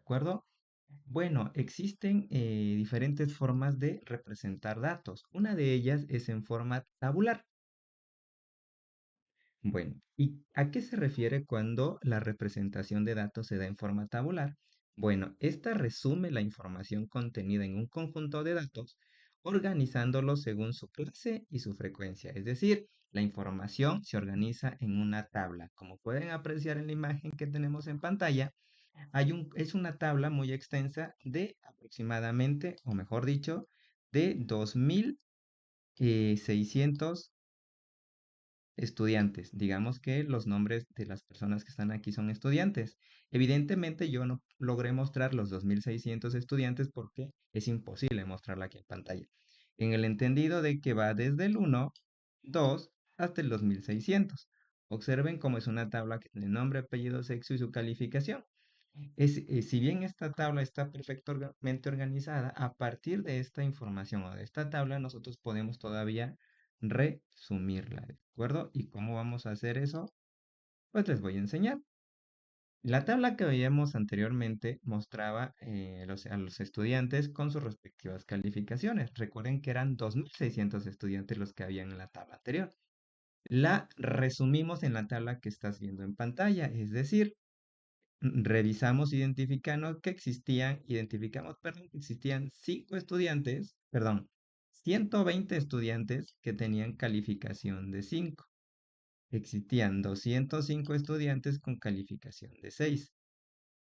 acuerdo? Bueno, existen diferentes formas de representar datos. Una de ellas es en forma tabular. Bueno, ¿y a qué se refiere cuando la representación de datos se da en forma tabular? Bueno, esta resume la información contenida en un conjunto de datos, organizándolos según su clase y su frecuencia. Es decir, la información se organiza en una tabla. Como pueden apreciar en la imagen que tenemos en pantalla, es una tabla muy extensa de aproximadamente, o mejor dicho, de 2600 estudiantes. Digamos que los nombres de las personas que están aquí son estudiantes. Evidentemente yo no logré mostrar los 2600 estudiantes porque es imposible mostrarla aquí en pantalla. En el entendido de que va desde el 1, 2 hasta el 2600. Observen cómo es una tabla que tiene nombre, apellido, sexo y su calificación. Si bien esta tabla está perfectamente organizada, a partir de esta información o de esta tabla, nosotros podemos todavía resumirla, ¿de acuerdo? ¿Y cómo vamos a hacer eso? Pues les voy a enseñar. La tabla que veíamos anteriormente mostraba a los estudiantes con sus respectivas calificaciones. Recuerden que eran 2600 estudiantes los que habían en la tabla anterior. La resumimos en la tabla que estás viendo en pantalla, es decir, revisamos perdón, que existían 120 estudiantes que tenían calificación de 5. Existían 205 estudiantes con calificación de 6.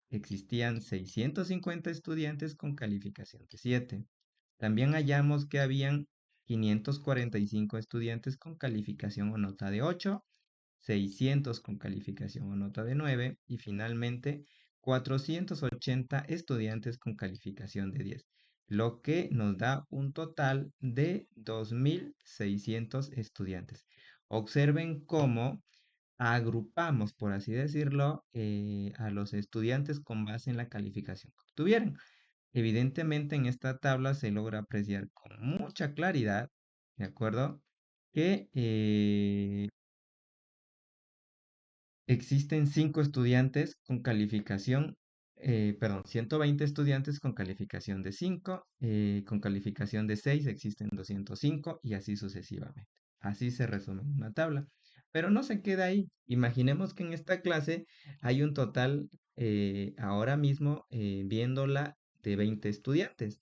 Existían 650 estudiantes con calificación de 7. También hallamos que habían 545 estudiantes con calificación o nota de 8, 600 con calificación o nota de 9 y finalmente 480 estudiantes con calificación de 10, lo que nos da un total de 2600 estudiantes. Observen cómo agrupamos, por así decirlo, a los estudiantes con base en la calificación que obtuvieron. Evidentemente en esta tabla se logra apreciar con mucha claridad, ¿de acuerdo? Que existen 5 estudiantes con calificación, perdón, 120 estudiantes con calificación de 5, con calificación de 6 existen 205 y así sucesivamente. Así se resume en una tabla. Pero no se queda ahí. Imaginemos que en esta clase hay un total, ahora mismo, viéndola, de 20 estudiantes.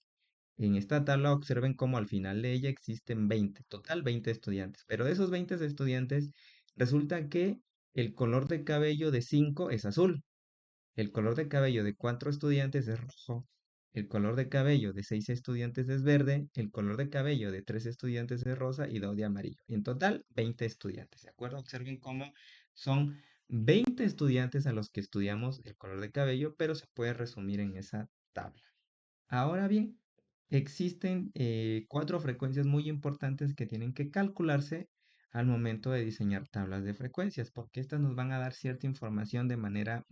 En esta tabla observen cómo al final de ella existen 20, total 20 estudiantes. Pero de esos 20 estudiantes, resulta que el color de cabello de 5 es azul, el color de cabello de 4 estudiantes es rojo, el color de cabello de 6 estudiantes es verde, el color de cabello de 3 estudiantes es rosa y 2 de amarillo. En total, 20 estudiantes, ¿de acuerdo? Observen cómo son 20 estudiantes a los que estudiamos el color de cabello, pero se puede resumir en esa tabla. Ahora bien, existen 4 frecuencias muy importantes que tienen que calcularse al momento de diseñar tablas de frecuencias, porque estas nos van a dar cierta información de manera,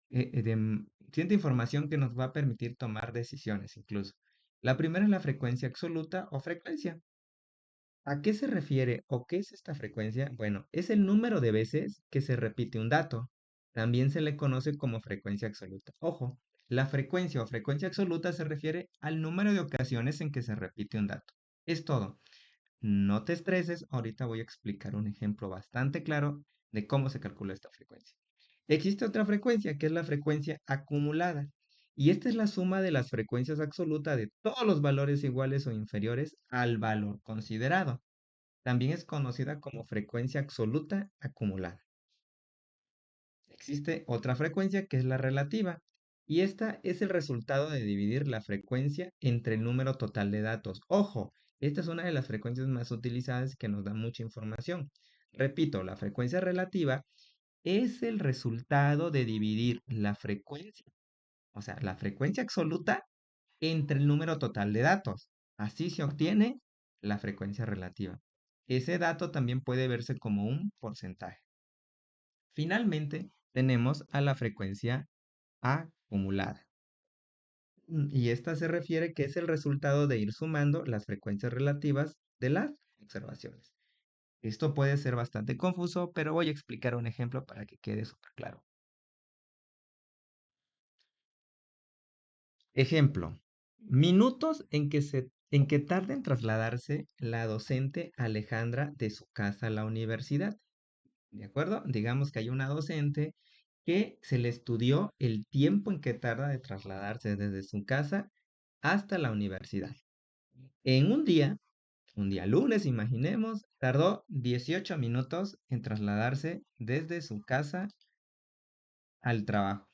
cierta información que nos va a permitir tomar decisiones incluso. La primera es la frecuencia absoluta o frecuencia. ¿A qué se refiere o qué es esta frecuencia? Bueno, es el número de veces que se repite un dato. También se le conoce como frecuencia absoluta. Ojo, la frecuencia o frecuencia absoluta se refiere al número de ocasiones en que se repite un dato. Es todo. No te estreses, ahorita voy a explicar un ejemplo bastante claro de cómo se calcula esta frecuencia. Existe otra frecuencia que es la frecuencia acumulada. Y esta es la suma de las frecuencias absolutas de todos los valores iguales o inferiores al valor considerado. También es conocida como frecuencia absoluta acumulada. Existe otra frecuencia que es la relativa, y esta es el resultado de dividir la frecuencia entre el número total de datos. Ojo, esta es una de las frecuencias más utilizadas que nos da mucha información. Repito, la frecuencia relativa es el resultado de dividir la frecuencia, o sea, la frecuencia absoluta entre el número total de datos. Así se obtiene la frecuencia relativa. Ese dato también puede verse como un porcentaje. Finalmente, tenemos a la frecuencia acumulada. Y esta se refiere que es el resultado de ir sumando las frecuencias relativas de las observaciones. Esto puede ser bastante confuso, pero voy a explicar un ejemplo para que quede súper claro. Ejemplo, minutos en que tarda en trasladarse la docente Alejandra de su casa a la universidad. ¿De acuerdo? Digamos que hay una docente que se le estudió el tiempo en que tarda de trasladarse desde su casa hasta la universidad. En un día lunes, imaginemos, tardó 18 minutos en trasladarse desde su casa al trabajo.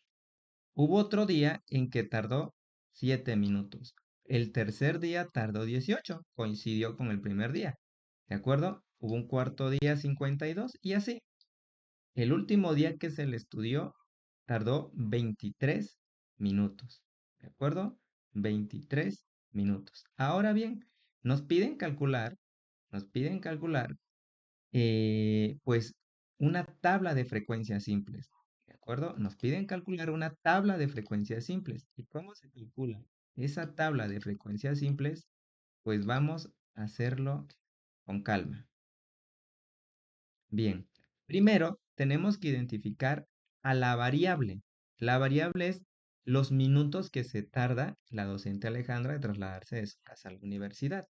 Hubo otro día en que tardó 7 minutos. El tercer día tardó 18, coincidió con el primer día. ¿De acuerdo? Hubo un cuarto día 52 y así. El último día que se le estudió tardó 23 minutos. ¿De acuerdo? 23 minutos. Ahora bien, nos piden calcular, nos piden calcular, pues una tabla de frecuencias simples. ¿De acuerdo? Nos piden calcular una tabla de frecuencias simples. ¿Y cómo se calcula esa tabla de frecuencias simples? Pues vamos a hacerlo con calma. Bien, primero tenemos que identificar a la variable. La variable es los minutos que se tarda la docente Alejandra de trasladarse de su casa a la universidad.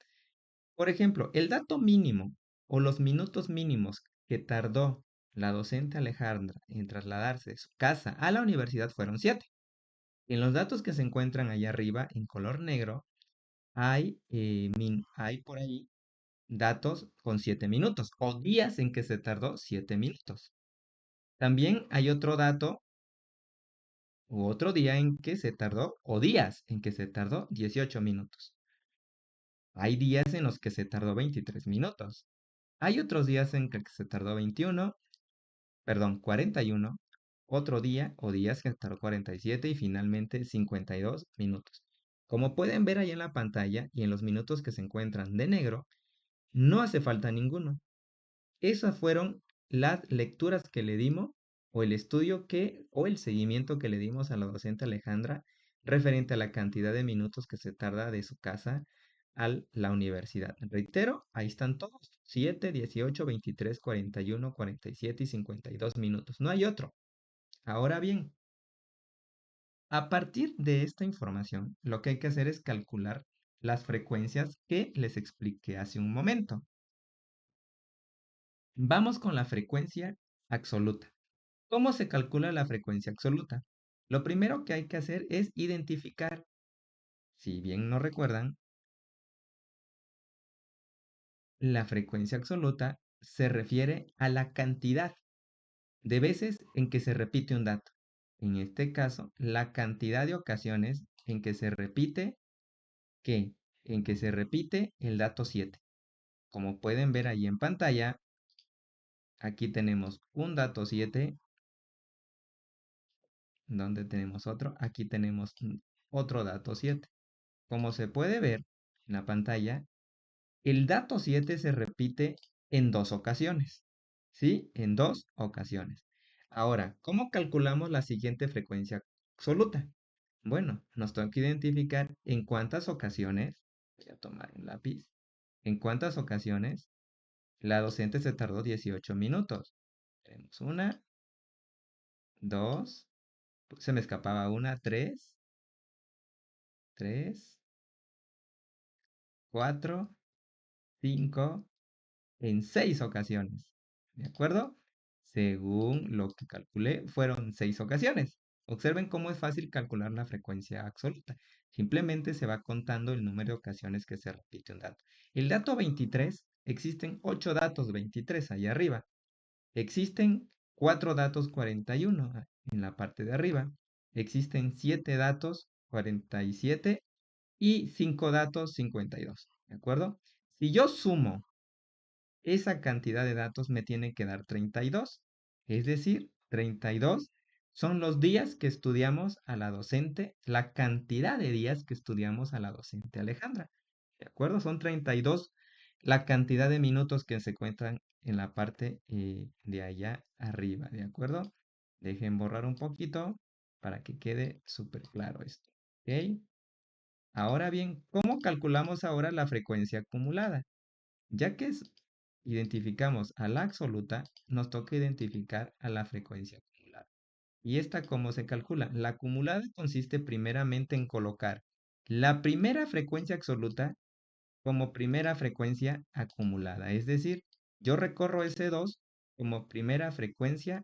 Por ejemplo, el dato mínimo o los minutos mínimos que tardó la docente Alejandra en trasladarse de su casa a la universidad fueron 7. En los datos que se encuentran allá arriba en color negro hay por ahí datos con 7 minutos o días en que se tardó 7 minutos. También hay otro dato u otro día en que se tardó o días en que se tardó 18 minutos. Hay días en los que se tardó 23 minutos. Hay otros días en que se tardó 41, otro día o días que tardó 47 y finalmente 52 minutos. Como pueden ver ahí en la pantalla y en los minutos que se encuentran de negro, no hace falta ninguno. Esas fueron las lecturas que le dimos o el estudio o el seguimiento que le dimos a la docente Alejandra referente a la cantidad de minutos que se tarda de su casa a la universidad. Reitero, ahí están todos: 7, 18, 23, 41, 47 y 52 minutos. No hay otro. Ahora bien, a partir de esta información, lo que hay que hacer es calcular las frecuencias que les expliqué hace un momento. Vamos con la frecuencia absoluta. ¿Cómo se calcula la frecuencia absoluta? Lo primero que hay que hacer es identificar, si bien no recuerdan, la frecuencia absoluta se refiere a la cantidad de veces en que se repite un dato. En este caso, la cantidad de ocasiones en que se repite, ¿qué? En que se repite el dato 7. Como pueden ver ahí en pantalla, aquí tenemos un dato 7. ¿Dónde tenemos otro? Aquí tenemos otro dato 7. Como se puede ver en la pantalla, el dato 7 se repite en 2 ocasiones. ¿Sí? En 2 ocasiones. Ahora, ¿cómo calculamos la siguiente frecuencia absoluta? Bueno, nos tengo que identificar en cuántas ocasiones, voy a tomar un lápiz, en cuántas ocasiones la docente se tardó 18 minutos. Tenemos una, dos, se me escapaba una, tres, 4, 5, en 6 ocasiones. ¿De acuerdo? Según lo que calculé, fueron 6 ocasiones. Observen cómo es fácil calcular la frecuencia absoluta. Simplemente se va contando el número de ocasiones que se repite un dato. El dato 23, existen 8 datos 23 allá arriba. Existen 4 datos 41 en la parte de arriba. Existen 7 datos 47 y 5 datos 52. ¿De acuerdo? Si yo sumo esa cantidad de datos, me tiene que dar 32. Es decir, 32 son los días que estudiamos a la docente, la cantidad de días que estudiamos a la docente Alejandra. ¿De acuerdo? Son 32 la cantidad de minutos que se encuentran en la parte de allá arriba. ¿De acuerdo? Dejen borrar un poquito para que quede súper claro esto. ¿Ok? Ahora bien, ¿cómo calculamos ahora la frecuencia acumulada? Ya que identificamos a la absoluta, nos toca identificar a la frecuencia acumulada. ¿Y esta cómo se calcula? La acumulada consiste primeramente en colocar la primera frecuencia absoluta como primera frecuencia acumulada. Es decir, yo recorro ese 2 como primera frecuencia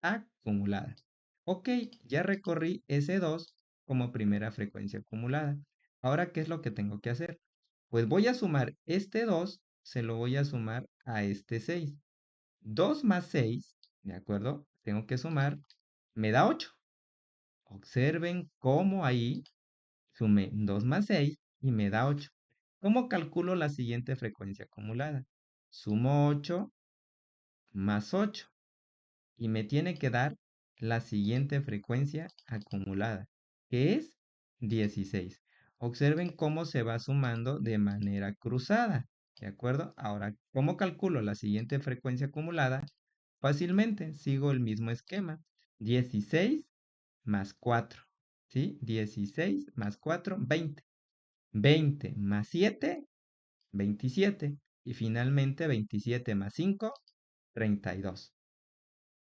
acumulada. Ok, ya recorrí ese 2 como primera frecuencia acumulada. Ahora, ¿qué es lo que tengo que hacer? Pues voy a sumar este 2, se lo voy a sumar a este 6. 2 más 6, ¿de acuerdo? Tengo que sumar, me da 8. Observen cómo ahí sumé 2 más 6 y me da 8. ¿Cómo calculo la siguiente frecuencia acumulada? Sumo 8 más 8 y me tiene que dar la siguiente frecuencia acumulada, que es 16. Observen cómo se va sumando de manera cruzada, ¿de acuerdo? Ahora, ¿cómo calculo la siguiente frecuencia acumulada? Fácilmente, sigo el mismo esquema. 16 más 4, ¿sí? 16 más 4, 20. 20 más 7, 27. Y finalmente 27 más 5, 32.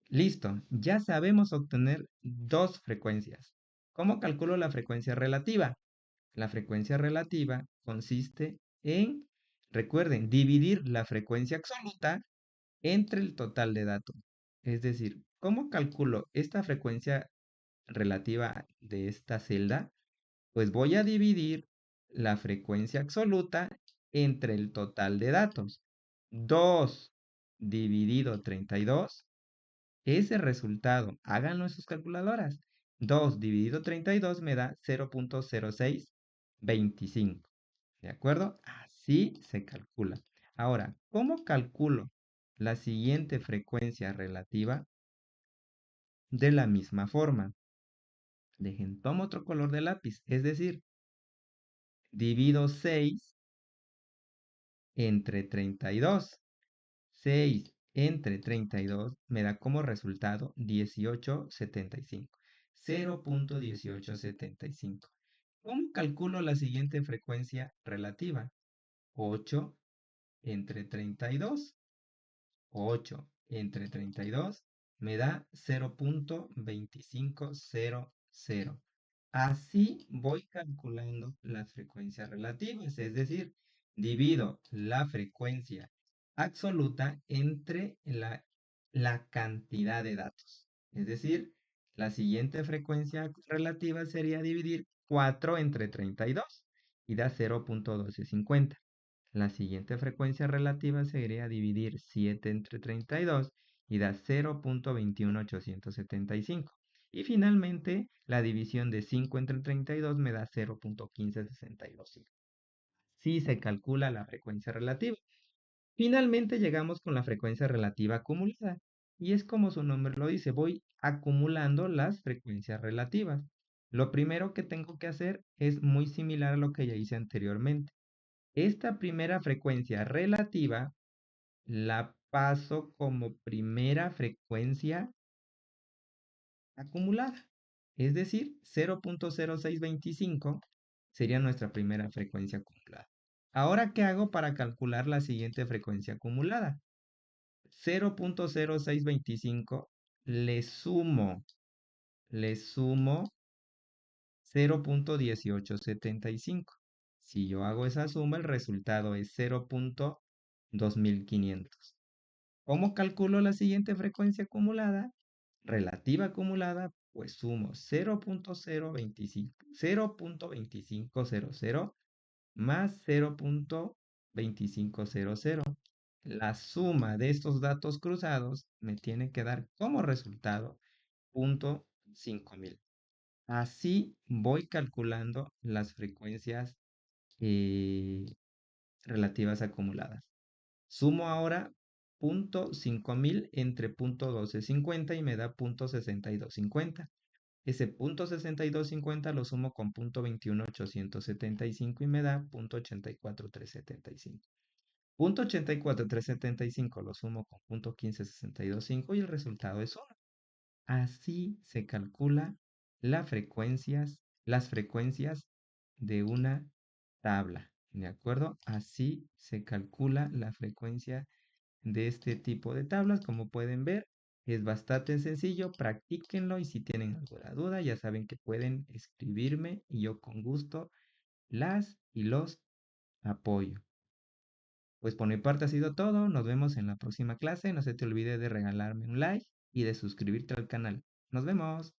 Listo, ya sabemos obtener dos frecuencias. ¿Cómo calculo la frecuencia relativa? La frecuencia relativa consiste en, recuerden, dividir la frecuencia absoluta entre el total de datos. Es decir, ¿cómo calculo esta frecuencia relativa de esta celda? Pues voy a dividir la frecuencia absoluta entre el total de datos. 2 dividido 32. Ese resultado, háganlo en sus calculadoras. 2 dividido 32 me da 0.0625. ¿De acuerdo? Así se calcula. Ahora, ¿cómo calculo la siguiente frecuencia relativa? De la misma forma. Dejen, tomo otro color de lápiz. Es decir, divido 6 entre 32. 6 entre 32 me da como resultado 1875. 0.1875. ¿Cómo calculo la siguiente frecuencia relativa? 8 entre 32. 8 entre 32 me da 0.2500. Así voy calculando las frecuencias relativas, es decir, divido la frecuencia absoluta entre la cantidad de datos. Es decir, la siguiente frecuencia relativa sería dividir 4 entre 32 y da 0.1250. La siguiente frecuencia relativa sería dividir 7 entre 32 y da 0.21875. Y finalmente, la división de 5 entre 32 me da 0.1562. Sí se calcula la frecuencia relativa. Finalmente llegamos con la frecuencia relativa acumulada. Y es como su nombre lo dice, voy acumulando las frecuencias relativas. Lo primero que tengo que hacer es muy similar a lo que ya hice anteriormente. Esta primera frecuencia relativa la paso como primera frecuencia acumulada. Es decir, 0.0625 sería nuestra primera frecuencia acumulada. Ahora, ¿qué hago para calcular la siguiente frecuencia acumulada? 0.0625 le sumo 0.1875. Si yo hago esa suma, el resultado es 0.2500. ¿Cómo calculo la siguiente frecuencia acumulada? Relativa acumulada, pues sumo 0.2500 más 0.2500. La suma de estos datos cruzados me tiene que dar como resultado 0.5000. Así voy calculando las frecuencias eh, relativas acumuladas. Sumo ahora 0.5000 entre 0.1250 y me da 0.6250. Ese 0.6250 lo sumo con 0.21875 y me da 0.84375. 0.84375 lo sumo con 0.15625 y el resultado es 1. Así se calcula las frecuencias de una tabla. ¿De acuerdo? Así se calcula la frecuencia de este tipo de tablas. Como pueden ver, es bastante sencillo. Practíquenlo y si tienen alguna duda, ya saben que pueden escribirme y yo con gusto las y los apoyo. Pues por mi parte ha sido todo. Nos vemos en la próxima clase. No se te olvide de regalarme un like y de suscribirte al canal. Nos vemos.